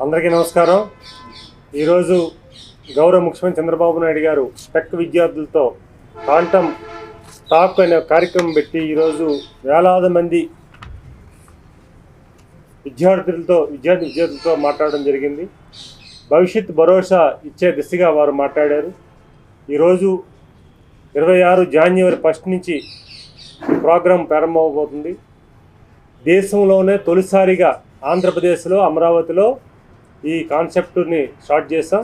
అందరికీ నమస్కారం. ఈరోజు గౌరవ ముఖ్యమంత్రి చంద్రబాబు నాయుడు గారు టెక్ విద్యార్థులతో క్వాంటమ్ టాక్ అనే కార్యక్రమం పెట్టి ఈరోజు వేలాది మంది విద్యార్థులతో మాట్లాడడం జరిగింది. భవిష్యత్ భరోసా ఇచ్చే దిశగా వారు మాట్లాడారు. ఈరోజు 26 జనవరి 1 నుంచి ప్రోగ్రాం ప్రారంభమవబోతుంది. దేశంలోనే తొలిసారిగా ఆంధ్రప్రదేశ్లో అమరావతిలో ఈ కాన్సెప్ట్ని స్టార్ట్ చేశాం.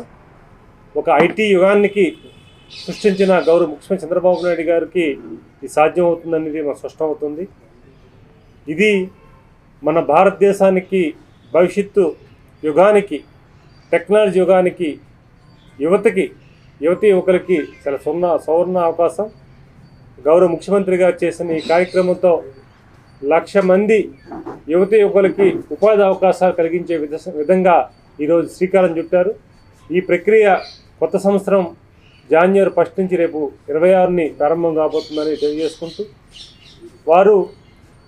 ఒక ఐటీ యుగానికి సృష్టించిన గౌరవ ముఖ్యమంత్రి చంద్రబాబు నాయుడు గారికి ఇది సాధ్యం అవుతుందనేది మనకు స్పష్టమవుతుంది. ఇది మన భారతదేశానికి భవిష్యత్తు యుగానికి, టెక్నాలజీ యుగానికి, యువకులకి చాలా సువర్ణ అవకాశం. గౌరవ ముఖ్యమంత్రి గారు చేసిన ఈ కార్యక్రమంతో 1,00,000 మంది యువకులకి ఉపాధి అవకాశాలు కలిగించే విధంగా ఈరోజు శ్రీకారం చుట్టారు. ఈ ప్రక్రియ కొత్త సంవత్సరం జనవరి 1 నుంచి రేపు 26ని ప్రారంభం కాబోతుందని తెలియజేసుకుంటూ, వారు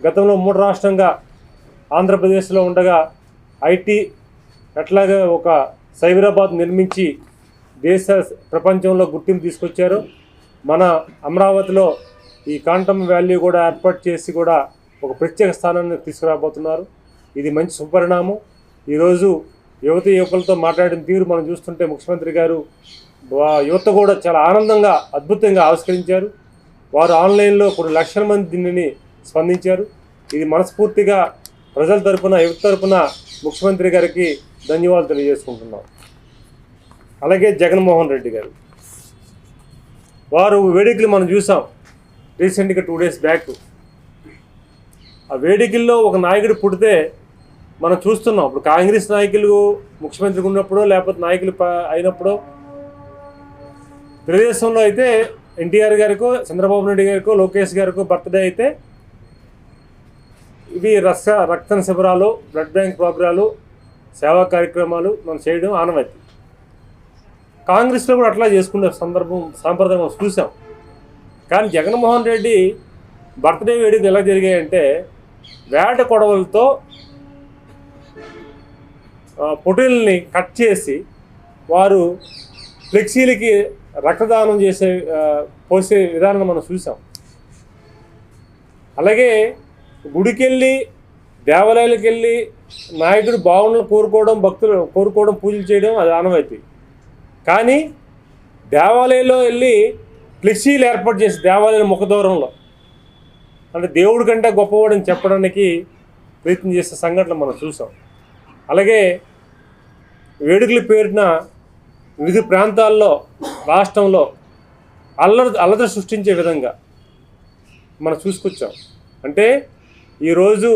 గతంలో 3 రాష్ట్రంగా ఆంధ్రప్రదేశ్లో ఉండగా ఐటీ ఎట్లాగా ఒక సైబరాబాద్ నిర్మించి ప్రపంచంలో గుర్తింపు తీసుకొచ్చారు. మన అమరావతిలో ఈ క్వాంటమ్ వ్యాల్యూ కూడా ఏర్పాటు చేసి కూడా ఒక ప్రత్యేక స్థానాన్ని తీసుకురాబోతున్నారు. ఇది మంచి శుభపరిణామం. ఈరోజు యువకులతో మాట్లాడిన తీరు మనం చూస్తుంటే ముఖ్యమంత్రి గారు యువత కూడా చాలా ఆనందంగా, అద్భుతంగా ఆవిష్కరించారు. వారు ఆన్లైన్లో కొన్ని 1,00,000 మంది దీనిని స్పందించారు. ఇది మనస్ఫూర్తిగా ప్రజల తరపున, యువత తరపున ముఖ్యమంత్రి గారికి ధన్యవాదాలు తెలియజేసుకుంటున్నాం. అలాగే జగన్మోహన్ రెడ్డి గారు, వారు వేడుకలు మనం చూసాం రీసెంట్గా 2 days బ్యాక్. ఆ వేడుకల్లో ఒక నాయకుడు పుడితే మనం చూస్తున్నాం. ఇప్పుడు కాంగ్రెస్ నాయకులు ముఖ్యమంత్రిగా ఉన్నప్పుడు, లేకపోతే నాయకులు అయినప్పుడు, తెలుగుదేశంలో అయితే ఎన్టీఆర్ గారికో, చంద్రబాబు నాయుడు గారికో, లోకేష్ గారికో బర్త్డే అయితే ఇవి రక్త శిబిరాలు, బ్లడ్ బ్యాంక్ ప్రోగ్రాలు, సేవా కార్యక్రమాలు మనం చేయడం ఆనవాయితీ. కాంగ్రెస్లో కూడా అట్లా చేసుకునే సాంప్రదాయం మనం చూసాం. కానీ జగన్మోహన్ రెడ్డి బర్త్డే వేడుకలు ఎలా జరిగాయంటే వేట కొడవలతో పొట్టేల్ని కట్ చేసి వారు ఫ్లెక్సీలకి రక్తదానం పోసే విధానం మనం చూసాం. అలాగే గుడికెళ్ళి, దేవాలయాలకు వెళ్ళి నాయకుడు బాగుండాలని కోరుకోవడం, భక్తులు కోరుకోవడం, పూజలు చేయడం అది ఆనవాయితీ. కానీ దేవాలయంలో వెళ్ళి ఫ్లెక్సీలు ఏర్పాటు చేసి దేవాలయం ముఖ దూరంలో, అంటే దేవుడి కంటే గొప్పవాడని చెప్పడానికి ప్రయత్నం చేసే సంఘటనలు మనం చూసాం. అలాగే వేడుకలు పేరిన వివిధ ప్రాంతాల్లో, రాష్ట్రంలో అల్లరి సృష్టించే విధంగా మనం చూసుకొచ్చాం. అంటే ఈరోజు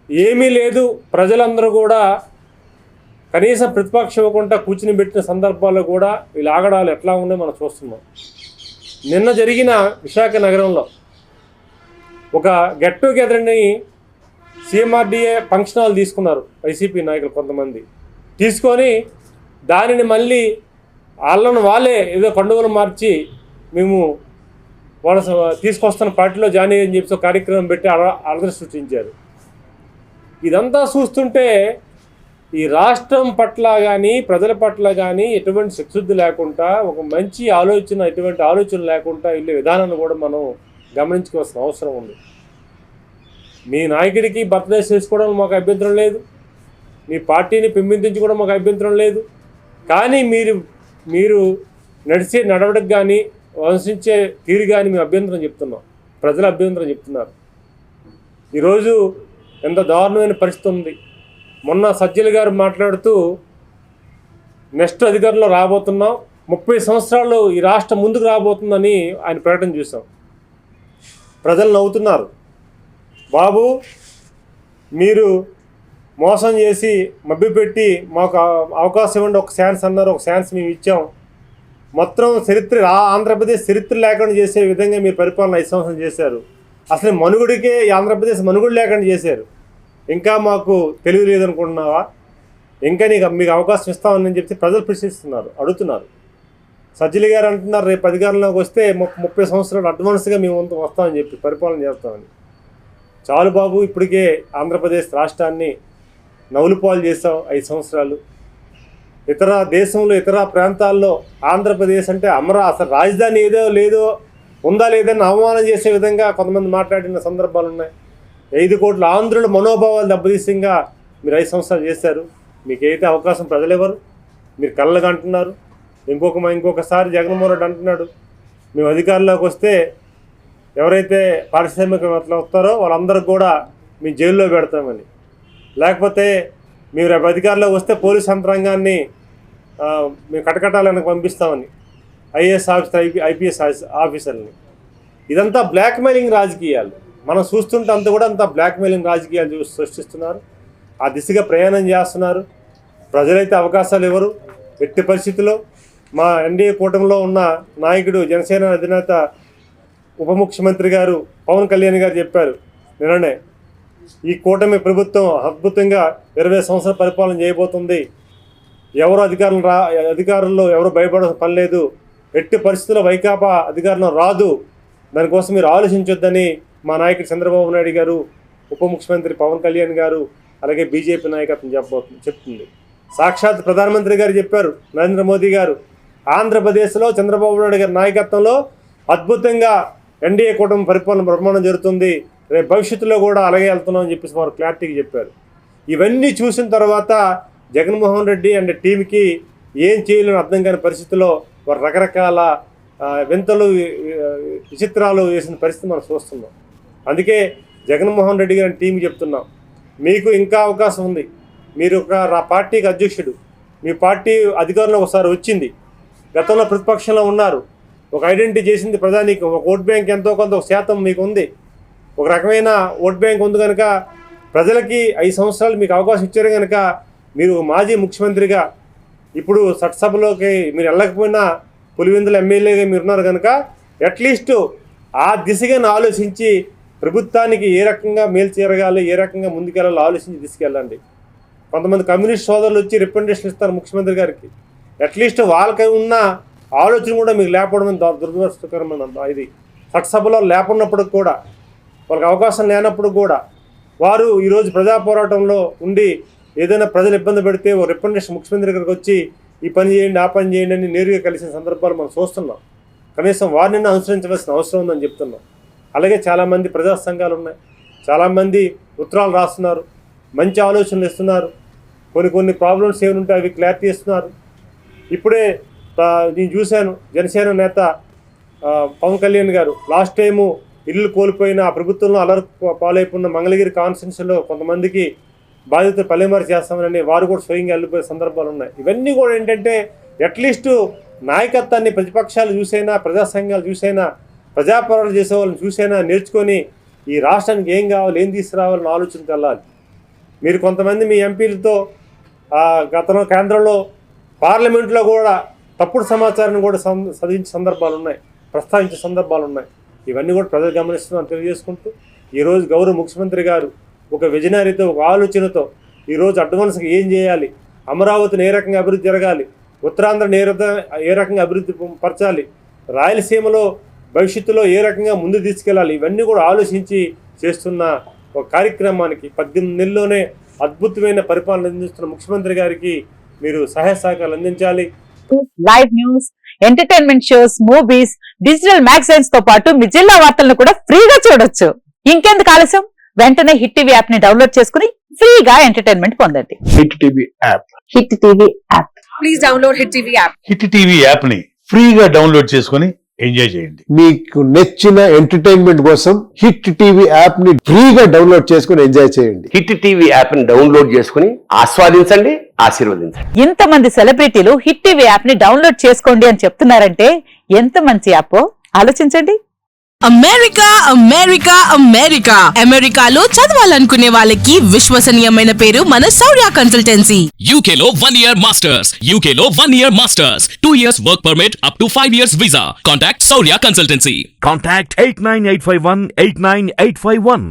ఏమీ లేదు, ప్రజలందరూ కూడా కనీసం ప్రతిపక్షం ఇవ్వకుండా కూర్చుని పెట్టిన సందర్భాల్లో కూడా వీళ్ళ ఆగడాలు ఎట్లా ఉన్నాయో మనం చూస్తున్నాం. నిన్న జరిగిన విశాఖ నగరంలో ఒక గెట్ టుగెదర్ని సిఎంఆర్డీఏ ఫంక్షన్ హాల్ తీసుకున్నారు వైసీపీ నాయకులు కొంతమంది. తీసుకొని దానిని మళ్ళీ వాళ్ళే ఏదో పండుగలు మార్చి మేము వాళ్ళ తీసుకొస్తున్న పార్టీలో జాయిన్ అయ్యని చెప్పి ఒక కార్యక్రమం పెట్టి అలదరి సృష్టించారు. ఇదంతా చూస్తుంటే ఈ రాష్ట్రం పట్ల కానీ, ప్రజల పట్ల కానీ ఎటువంటి శక్తిశుద్ధి లేకుండా, ఒక మంచి ఎటువంటి ఆలోచన లేకుండా వెళ్ళే విధానాన్ని కూడా మనం గమనించుకోవాల్సిన అవసరం ఉంది. మీ నాయకుడికి బర్త్డే చేసుకోవడం మాకు అభ్యంతరం లేదు, మీ పార్టీని పెంపొందించుకోవడం మాకు అభ్యంతరం లేదు. కానీ మీరు నడిచే నడవడికి కానీ, వంశించే తీరు కానీ మేము అభ్యంతరం చెప్తున్నాం, ప్రజల అభ్యంతరం చెప్తున్నారు. ఈరోజు ఎంత దారుణమైన పరిస్థితి ఉంది. మొన్న సజ్జల గారు మాట్లాడుతూ నెక్స్ట్ అధికారంలో రాబోతున్నాం, 30 సంవత్సరాల్లో ఈ రాష్ట్రం ముందుకు రాబోతుందని ఆయన ప్రకటన చూసాం. ప్రజలు నవ్వుతున్నారు. బాబు, మీరు మోసం చేసి మభ్యపెట్టి మాకు అవకాశం ఇవ్వండి, ఒక ఛాన్స్ అన్నారు, ఒక ఛాన్స్ మేము ఇచ్చాం. మొత్తం ఆంధ్రప్రదేశ్ చరిత్ర లేకుండా చేసే విధంగా మీరు పరిపాలన 5 సంవత్సరాలు చేశారు. అసలు మనుగుడికే ఆంధ్రప్రదేశ్ మనుగుడు లేకుండా చేశారు. ఇంకా మాకు తెలివి లేదనుకుంటున్నావా? ఇంకా మీకు అవకాశం ఇస్తామని చెప్పి ప్రజలు ప్రశ్నిస్తున్నారు, అడుగుతున్నారు. సజ్జల గారు అంటున్నారు రేపు అధికారంలోకి వస్తే 30 సంవత్సరాలు అడ్వాన్స్గా మేము వస్తామని చెప్పి పరిపాలన చేస్తామని. చాలు బాబు, ఇప్పటికే ఆంధ్రప్రదేశ్ రాష్ట్రాన్ని నవ్వులుపాలు చేసావు 5 సంవత్సరాలు. ఇతర దేశంలో ఇతర ప్రాంతాల్లో ఆంధ్రప్రదేశ్ అంటే అసలు రాజధాని ఏదో లేదో ఉందా లేదని అవమానం చేసే విధంగా కొంతమంది మాట్లాడిన సందర్భాలు ఉన్నాయి. 5 కోట్ల ఆంధ్రుల మనోభావాలు దెబ్బతీసంగా మీరు 5 సంవత్సరాలు చేశారు. మీకు ఏదైతే అవకాశం ప్రజలు ఎవరు, మీరు కళ్ళగా అంటున్నారు. ఇంకొకసారి జగన్మోహన్ రెడ్డి అంటున్నాడు, మేము అధికారంలోకి వస్తే ఎవరైతే పారిశ్రామికవేత్తలు వస్తారో వాళ్ళందరికీ కూడా మేము జైల్లో పెడతామని, లేకపోతే మీరు రేపు అధికారంలోకి వస్తే పోలీస్ యంత్రాంగాన్ని మేము కటకటాలకు పంపిస్తామని, ఐఏఎస్ ఆఫీసర్ ఐపీఎస్ ఆఫీసర్ని. ఇదంతా బ్లాక్మెయిలింగ్ రాజకీయాలు. మనం చూస్తుంటే అంతా బ్లాక్మెయిలింగ్ రాజకీయాలు సృష్టిస్తున్నారు. ఆ దిశగా ప్రయాణం చేస్తున్నారు. ప్రజలైతే అవకాశాలు ఎవరు ఎట్టి పరిస్థితుల్లో. మా ఎన్డీఏ కూటమిలో ఉన్న నాయకుడు జనసేన అధినేత ఉప ముఖ్యమంత్రి గారు పవన్ కళ్యాణ్ గారు చెప్పారు నిన్ననే, ఈ కూటమి ప్రభుత్వం అద్భుతంగా 20 సంవత్సరాల పరిపాలన చేయబోతుంది. ఎవరు అధికారుల్లో ఎవరు భయపడాల్సిన పని లేదు. ఎట్టి పరిస్థితుల్లో వైకాపా అధికారంలో రాదు. దానికోసం మీరు ఆలోచించొద్దని మా నాయకుడు చంద్రబాబు నాయుడు గారు, ఉప ముఖ్యమంత్రి పవన్ కళ్యాణ్ గారు, అలాగే బీజేపీ నాయకత్వం చెప్తుంది. సాక్షాత్ ప్రధానమంత్రి గారు చెప్పారు, నరేంద్ర మోదీ గారు, ఆంధ్రప్రదేశ్లో చంద్రబాబు నాయుడు గారి నాయకత్వంలో అద్భుతంగా ఎన్డీఏ కూటమి పరిపాలన బ్రహ్మాండం జరుగుతుంది, రేపు భవిష్యత్తులో కూడా అలాగే వెళ్తున్నాం అని చెప్పేసి వారు క్లారిటీగా చెప్పారు. ఇవన్నీ చూసిన తర్వాత జగన్మోహన్ రెడ్డి అండ్ టీంకి ఏం చేయాలని అర్థం కాని పరిస్థితిలో వారు రకరకాల వింతలు విచిత్రాలు వేసిన పరిస్థితి మనం చూస్తున్నాం. అందుకే జగన్మోహన్ రెడ్డి గారి టీంకి చెప్తున్నాం, మీకు ఇంకా అవకాశం ఉంది. మీరు ఒక పార్టీకి అధ్యక్షుడు, మీ పార్టీ అధికారంలో ఒకసారి వచ్చింది, గతంలో ప్రతిపక్షంలో ఉన్నారు, ఒక ఐడెంటిటీ చేసింది ప్రధానికి, ఒక ఓట్ బ్యాంక్ ఎంతో కొంత శాతం మీకు ఉంది, ఒక రకమైన ఓట్ బ్యాంక్ ఉంది కనుక ప్రజలకి 5 సంవత్సరాలు మీకు అవకాశం ఇచ్చారు కనుక మీరు మాజీ ముఖ్యమంత్రిగా ఇప్పుడు చట్టసభలోకి మీరు వెళ్ళకపోయినా పులివెందుల ఎమ్మెల్యేగా మీరున్నారు కనుక అట్లీస్ట్ ఆ దిశగా ఆలోచించి ప్రభుత్వానికి ఏ రకంగా మేలు చేరగాలి, ఏ రకంగా ముందుకెళ్ళాలో ఆలోచించి తీసుకెళ్ళండి. కొంతమంది కమ్యూనిస్ట్ సోదరులు వచ్చి రిప్రజెంటేషన్ ఇస్తారు ముఖ్యమంత్రి గారికి. అట్లీస్ట్ వాళ్ళకి ఉన్న ఆలోచన కూడా మీకు లేకపోవడం దురదృష్టకరమైన ఇది. చట్టసభలో లేకున్నప్పుడు కూడా, వాళ్ళకి అవకాశం లేనప్పుడు కూడా వారు ఈరోజు ప్రజా పోరాటంలో ఉండి ఏదైనా ప్రజలు ఇబ్బంది పెడితే ఓ రిప్రజెంటేషన్ ముఖ్యమంత్రి దగ్గరికి వచ్చి ఈ పని చేయండి ఆ పని చేయండి అని నేరుగా కలిసిన సందర్భాలు మనం చూస్తున్నాం. కనీసం వారిని అనుసరించవలసిన అవసరం ఉందని చెప్తున్నాం. అలాగే చాలామంది ప్రజా సంఘాలు ఉన్నాయి, చాలామంది ఉత్తరాలు రాస్తున్నారు, మంచి ఆలోచనలు ఇస్తున్నారు, కొన్ని ప్రాబ్లమ్స్ ఏమైనా ఉంటే అవి క్లారిటీ ఇస్తున్నారు. ఇప్పుడే నేను చూశాను, జనసేన నేత పవన్ కళ్యాణ్ గారు లాస్ట్ టైము ఇల్లు కోల్పోయిన ఆ ప్రభుత్వంలో అలరు పాలైపోయిన మంగళగిరి కాన్స్టిట్యున్సీలో కొంతమందికి బాధితులు పల్లెమారి చేస్తామని వారు కూడా స్వయంగా వెళ్ళిపోయే సందర్భాలు ఉన్నాయి. ఇవన్నీ కూడా ఏంటంటే అట్లీస్ట్ నాయకత్వాన్ని ప్రతిపక్షాలు చూసైనా, ప్రజా సంఘాలు చూసైనా, ప్రజాపోరాటాలు చేసే వాళ్ళని చూసైనా నేర్చుకొని ఈ రాష్ట్రానికి ఏం కావాలి, ఏం తీసుకురావాలని ఆలోచనకి వెళ్ళాలి. మీరు కొంతమంది మీ ఎంపీలతో గతంలో కేంద్రంలో పార్లమెంట్లో కూడా తప్పుడు సమాచారాన్ని కూడా చదివించే సందర్భాలు ఉన్నాయి, ప్రస్తావించే సందర్భాలు ఉన్నాయి. ఇవన్నీ కూడా ప్రజలు గమనిస్తున్నారని తెలియజేసుకుంటూ ఈరోజు గౌరవ ముఖ్యమంత్రి గారు ఒక విజనరీతో, ఒక ఆలోచనతో ఈరోజు అడ్వాన్స్గా ఏం చేయాలి, అమరావతిని ఏ రకంగా అభివృద్ధి జరగాలి, ఉత్తరాంధ్రని ఏ రకంగా అభివృద్ధి పరచాలి, రాయలసీమలో భవిష్యత్తులో ఏ రకంగా ముందు తీసుకెళ్ళాలి, ఇవన్నీ కూడా ఆలోచించి చేస్తున్న ఒక కార్యక్రమానికి 18 నెలల్లోనే అద్భుతమైన పరిపాలన అందిస్తున్న ముఖ్యమంత్రి గారికి మీరు సహాయ సహకారాలు అందించాలి. Live news, entertainment shows, movies, digital magazines తో పాటు మీ జిల్లా వార్తలను కూడా ఫ్రీగా చూడొచ్చు. ఇంకెందుకు ఆలస్యం, వెంటనే హిట్ టీవీ యాప్ ని డౌన్లోడ్ చేసుకుని ఫ్రీగా ఎంటర్టైన్మెంట్ పొందండి. Hit TV app, hit TV app, please download hit TV app. Hit TV app ని ఫ్రీగా డౌన్లోడ్ చేసుకుని ఎంజాయ్ చేయండి. మీకు నచ్చిన ఎంటర్టైన్మెంట్ కోసం హిట్ టీవీ యాప్ ని ఫ్రీగా డౌన్లోడ్ చేసుకుని ఎంజాయ్ చేయండి. హిట్ టీవీ యాప్ ని డౌన్లోడ్ చేసుకుని ఆస్వాదించండి, ఆశీర్వదించండి. ఇంతమంది సెలబ్రిటీలు హిట్ టీవీ యాప్ ని డౌన్లోడ్ చేసుకోండి అని చెప్తున్నారంటే ఎంత మంచి యాప్ ఆలోచించండి. అమెరికా అమెరికా అమెరికా అమెరికాలో చదవాలనుకునే వాళ్ళకి విశ్వసనీయమైన పేరు మన శౌర్య కన్సల్టెన్సీ. UK లో 1 year masters, UK లో 1 year masters, 2 years work permit up to 5 years visa. Contact Saurya Consultancy. Contact 89851 89851.